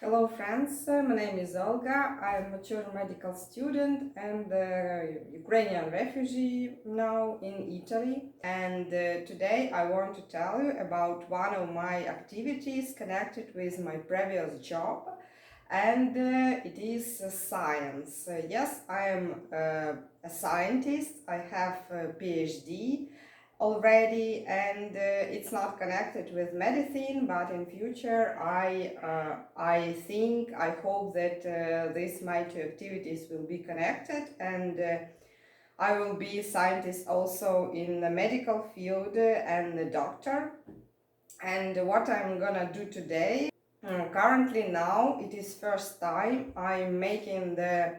Hello friends, my name is Olga. I'm a mature medical student and a Ukrainian refugee now in Italy. And today I want to tell you about one of my activities connected with my previous job, and it is science. Yes, I am a scientist. I have a PhD already, and it's not connected with medicine, but in future I hope that these my two activities will be connected, and I will be a scientist also in the medical field and a doctor. And what I'm gonna do today, currently now it is first time I'm making the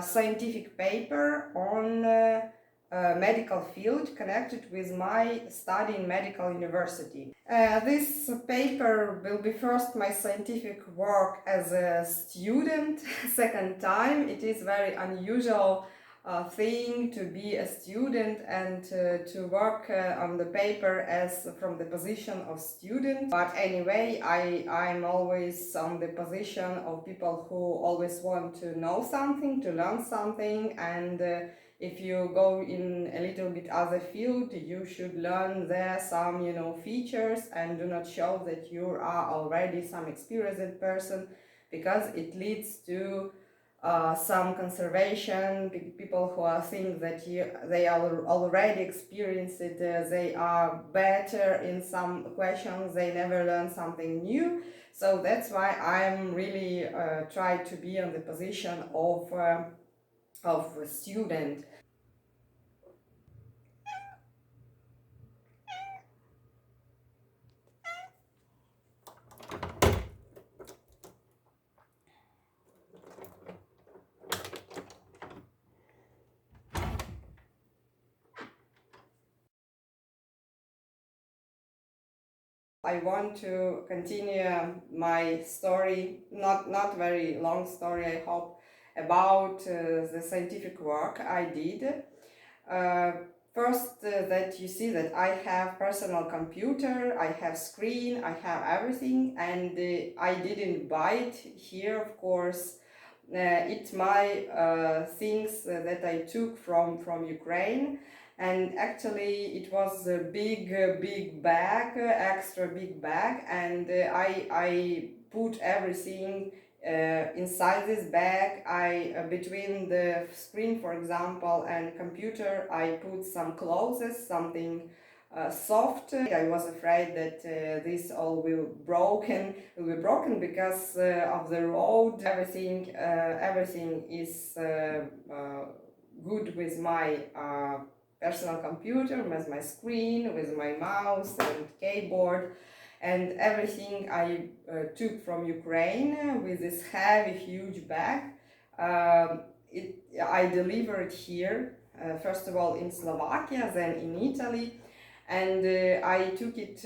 scientific paper on medical field connected with my study in medical university. This paper will be first my scientific work as a student. Second time, it is very unusual thing to be a student and to work on the paper as from the position of student. But anyway, I'm always on the position of people who always want to know something, to learn something, and if you go in a little bit other field, you should learn there some, features, and do not show that you are already some experienced person, because it leads to some conservation. People who are think that they are already experienced it, they are better in some questions, they never learn something new. So that's why I'm really try to be on the position of a student. I want to continue my story, not very long story, I hope, about the scientific work I did. Uh, First, that you see that I have personal computer, I have screen, I have everything, and I didn't buy it here, of course. It's my things that I took from Ukraine, and actually it was a big bag, extra big bag, and I put everything inside this bag. I between the screen, for example, and computer, I put some clothes, something soft. I was afraid that this all will be broken because of the road. Everything is good with my personal computer, with my screen, with my mouse and keyboard, and everything I took from Ukraine with this heavy, huge bag. I delivered here, first of all in Slovakia, then in Italy, and I took it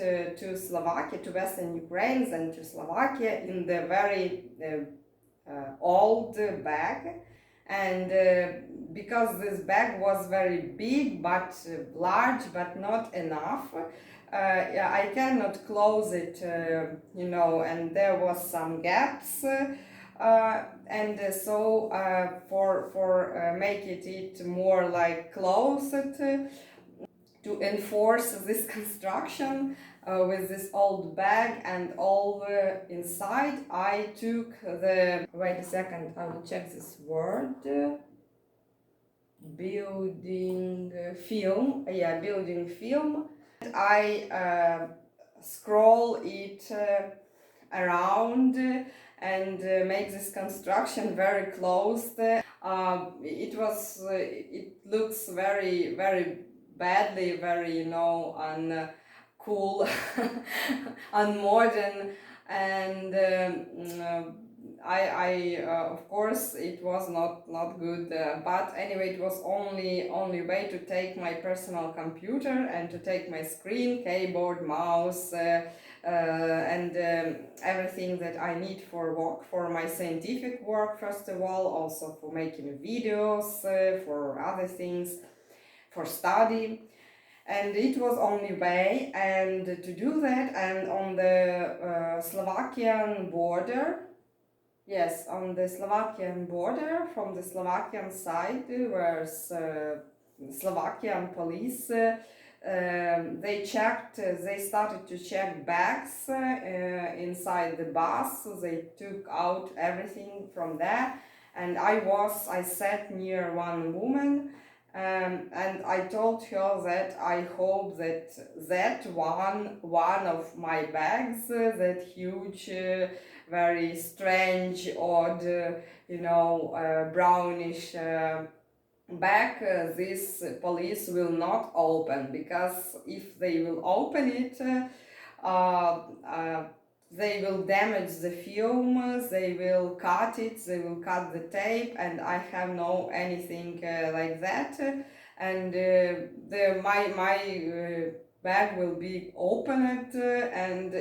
to Slovakia, to Western Ukraine, then to Slovakia in the very old bag. And because this bag was very big but large but not enough, yeah, I cannot close it, and there was some gaps, and so for make it more like closed, to enforce this construction with this old bag and all inside, I took the, wait a second, I will check this word, building film, yeah, building film. I scroll it around and make this construction very close. It looks very badly, very uncool, unmodern, and of course it was not good, but anyway, it was only way to take my personal computer and to take my screen, keyboard, mouse, and everything that I need for work, for my scientific work, first of all, also for making videos, for other things, for study. And it was only way, and to do that, and on the Slovakian border, Yes, on the Slovakian border, from the Slovakian side, where Slovakian police, they started to check bags inside the bus. So they took out everything from there, and I sat near one woman, and I told her that I hope that one of my bags, that huge, very strange, odd, brownish bag, this police will not open, because if they will open it, they will damage the film, they will cut it, they will cut the tape, and I have no anything like that, and my bag will be opened, and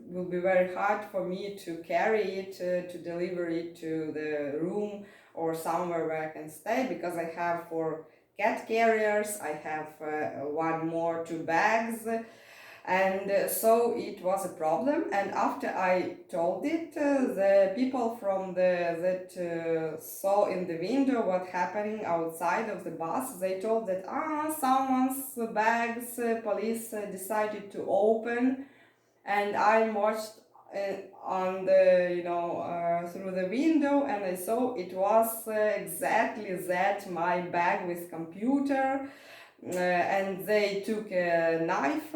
will be very hard for me to carry it, to deliver it to the room or somewhere where I can stay, because I have 4 cat carriers, I have one more 2 bags, and so it was a problem. And after I told it, the people from that saw in the window what happening outside of the bus, they told that someone's bags, police decided to open, and I watched on the through the window, and I saw it was exactly that, my bag with computer, and they took a knife,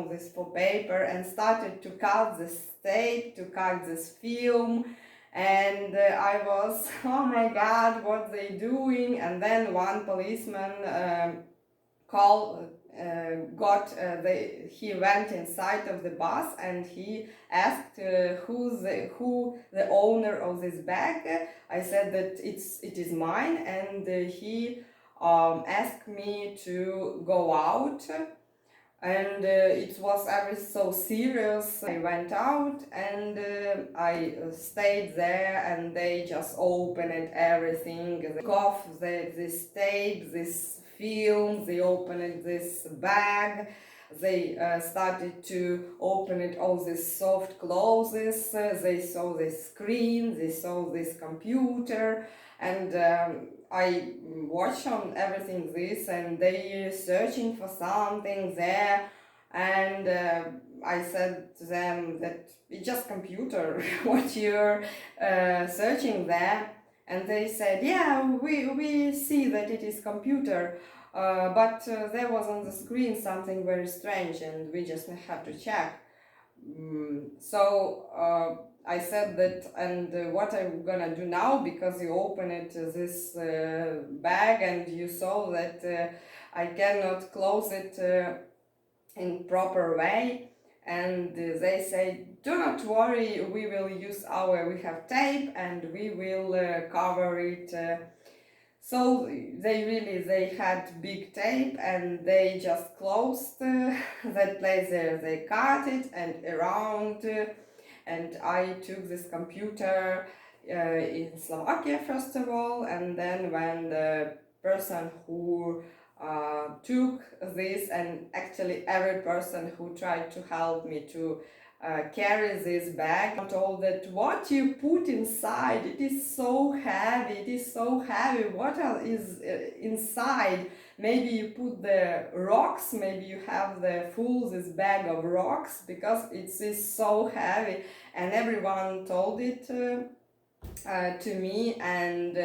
this for paper, and started to cut this tape, to cut this film, and I was, oh my god, what they doing? And then one policeman called he went inside of the bus, and he asked who the owner of this bag. I said that it is mine, and he asked me to go out, and it was everything so serious. I went out, and I stayed there, and they just opened everything. They took off this tape, this film, they opened this bag, they started to open it, all these soft clothes, they saw this screen, they saw this computer, and I watch on everything this, and they searching for something there, and I said to them that it's just computer what you're searching there, and they said, yeah, we see that it is computer, but there was on the screen something very strange, and we just have to check. So I said that, and what I'm gonna do now, because you opened this bag, and you saw that I cannot close it in proper way, and they say, do not worry, we have tape, and we will cover it. So they had big tape, and they just closed that place there. They cut it and around, and I took this computer in Slovakia first of all, and then when the person who took this, and actually every person who tried to help me to carry this bag, I'm told that what you put inside, it is so heavy, what is inside? Maybe you put the rocks, maybe you have this bag of rocks, because it is so heavy, and everyone told it to me, and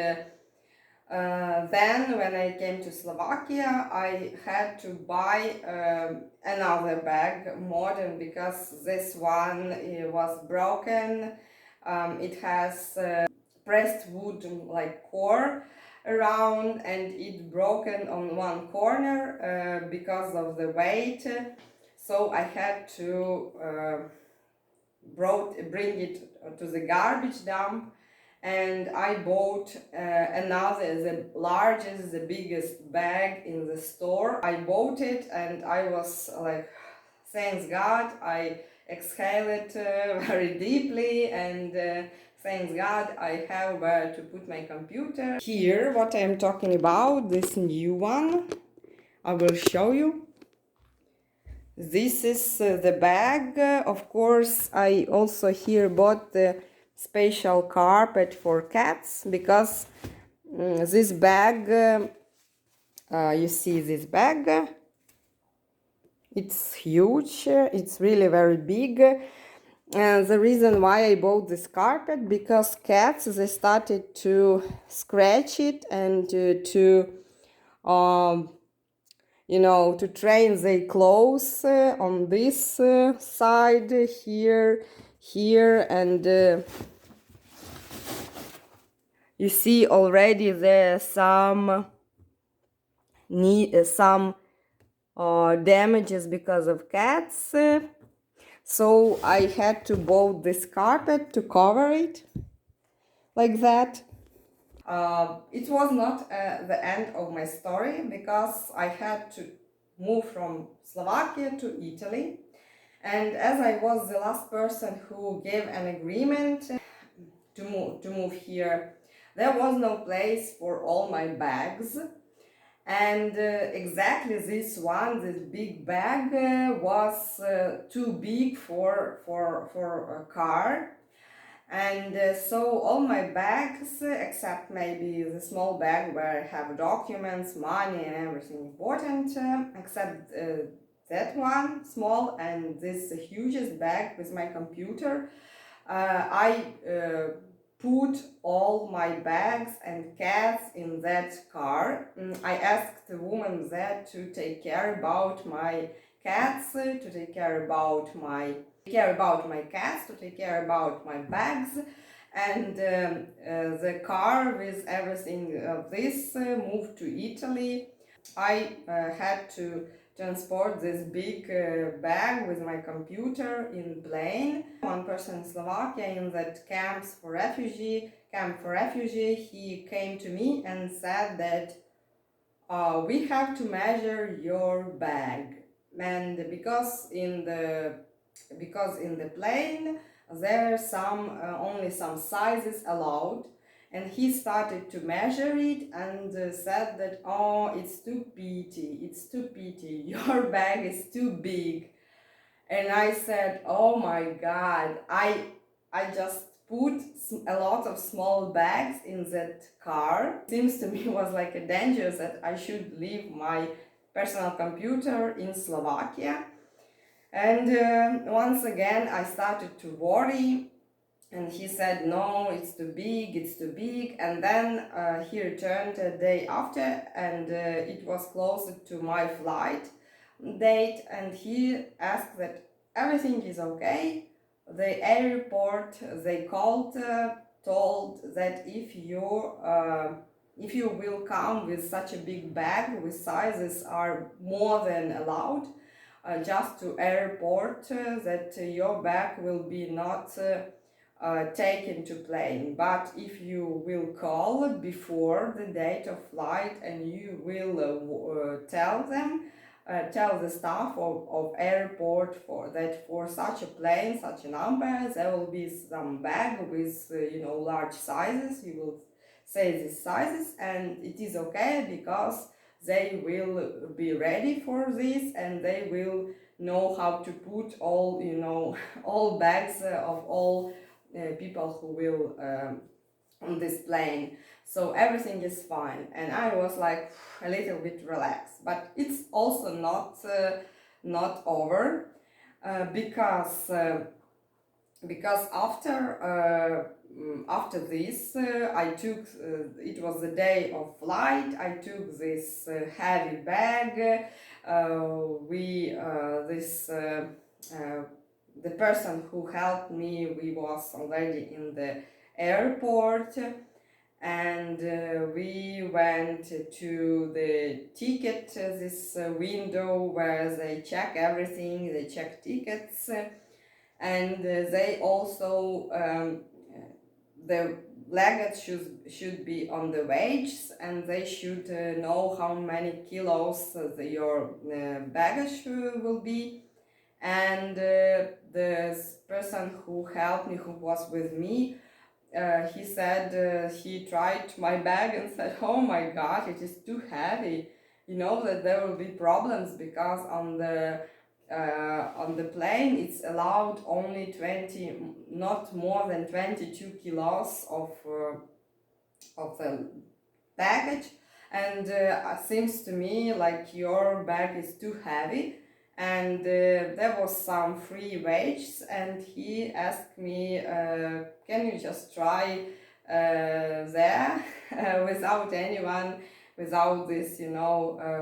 then when I came to Slovakia, I had to buy another bag, modern, because this one was broken. It has pressed wood like core around, and it broken on one corner because of the weight. So I had to bring it to the garbage dump, and I bought the largest, the biggest bag in the store. I bought it, and I was like, thanks God, I exhaled it very deeply, and thanks God I have where to put my computer. Here, what I'm talking about, this new one, I will show you. This is the bag. Of course, I also here bought the special carpet for cats, because this bag, you see this bag, it's huge, it's really very big. And the reason why I bought this carpet, because cats, they started to scratch it and um, to train their claws on this side, here, and you see already there some damages because of cats. So I had to buy this carpet to cover it like that. It was not the end of my story, because I had to move from Slovakia to Italy. And as I was the last person who gave an agreement to move here, there was no place for all my bags. And exactly this big bag was too big for a car. And so all my bags, except maybe the small bag where I have documents, money, and everything important, except that one small, and this hugest bag with my computer, I put all my bags and cats in that car. I asked the woman there to take care about my cats, to take care about my cats, to take care about my bags, and the car with everything of this moved to Italy. I had to transport this big bag with my computer in plane. One person in Slovakia in that camp for refugee, he came to me and said that we have to measure your bag, and because in the plane there are only some sizes allowed, and he started to measure it and said that, oh, it's too pity, your bag is too big. And I said, oh my god, I just put a lot of small bags in that car. Seems to me was like a danger that I should leave my personal computer in Slovakia. And once again I started to worry, and he said, no, it's too big. And then he returned a day after, and it was closer to my flight date, and he asked that everything is okay. The airport, they called, told that if you will come with such a big bag with sizes are more than allowed, just to airport, that your bag will be not taken to plane. But if you will call before the date of flight, and you will tell the staff of airport for such a plane, such a number, there will be some bag with large sizes. You will say these sizes, and it is okay, because they will be ready for this, and they will know how to put all all bags of all people who will on this plane. So everything is fine, and I was like a little bit relaxed. But it's also not over, because after this, I took, it was the day of flight, I took this heavy bag. The person who helped me, we was already in the airport, and we went to the ticket, this window where they check everything, they check tickets, and they also the luggage should be on the weights, and they should know how many kilos your baggage will be. And the person who helped me, who was with me, he said, he tried my bag and said, oh my god, it is too heavy, that there will be problems, because on the on the plane it's allowed only 20, not more than 22 kilos of baggage, and it seems to me like your bag is too heavy, and there was some free weights, and he asked me, can you just try there without anyone, without this,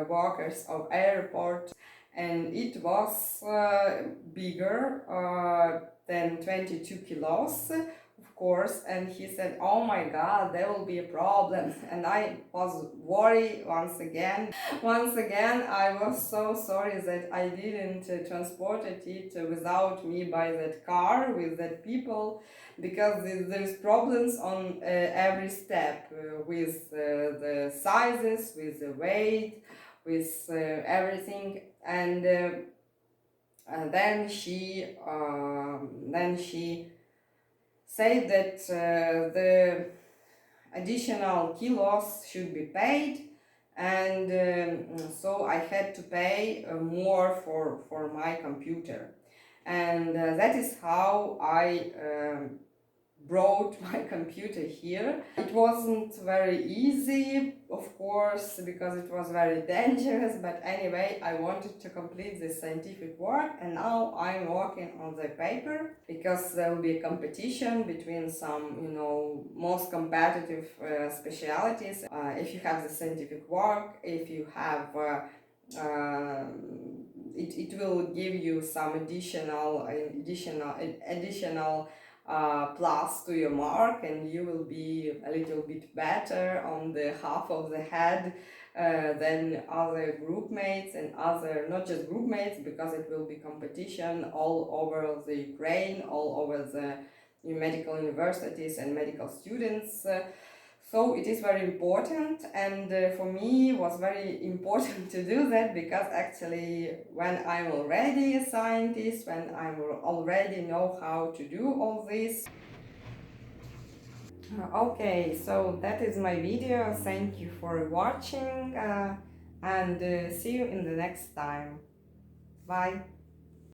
workers of airport, and it was bigger than 22 kilos, of course, and he said, oh my god, there will be a problem, and I was worried once again. Once again, I was so sorry that I didn't transported it without me by that car with that people, because there's problems on every step with the sizes, with the weight, with everything, and then she said that the additional kilos should be paid, and so I had to pay more for my computer, and that is how I brought my computer here. It wasn't very easy, of course, because it was very dangerous, but anyway, I wanted to complete this scientific work, and now I'm working on the paper, because there will be a competition between some, most competitive specialities. If you have the scientific work, if you have it will give you some additional plus to your mark, and you will be a little bit better on the half of the head than other group mates, and other, not just group mates, because it will be competition all over the Ukraine, all over the medical universities and medical students. So it is very important, and for me it was very important to do that, because actually when I'm already a scientist, when I already know how to do all this. Okay, so that is my video. Thank you for watching, and see you in the next time. Bye.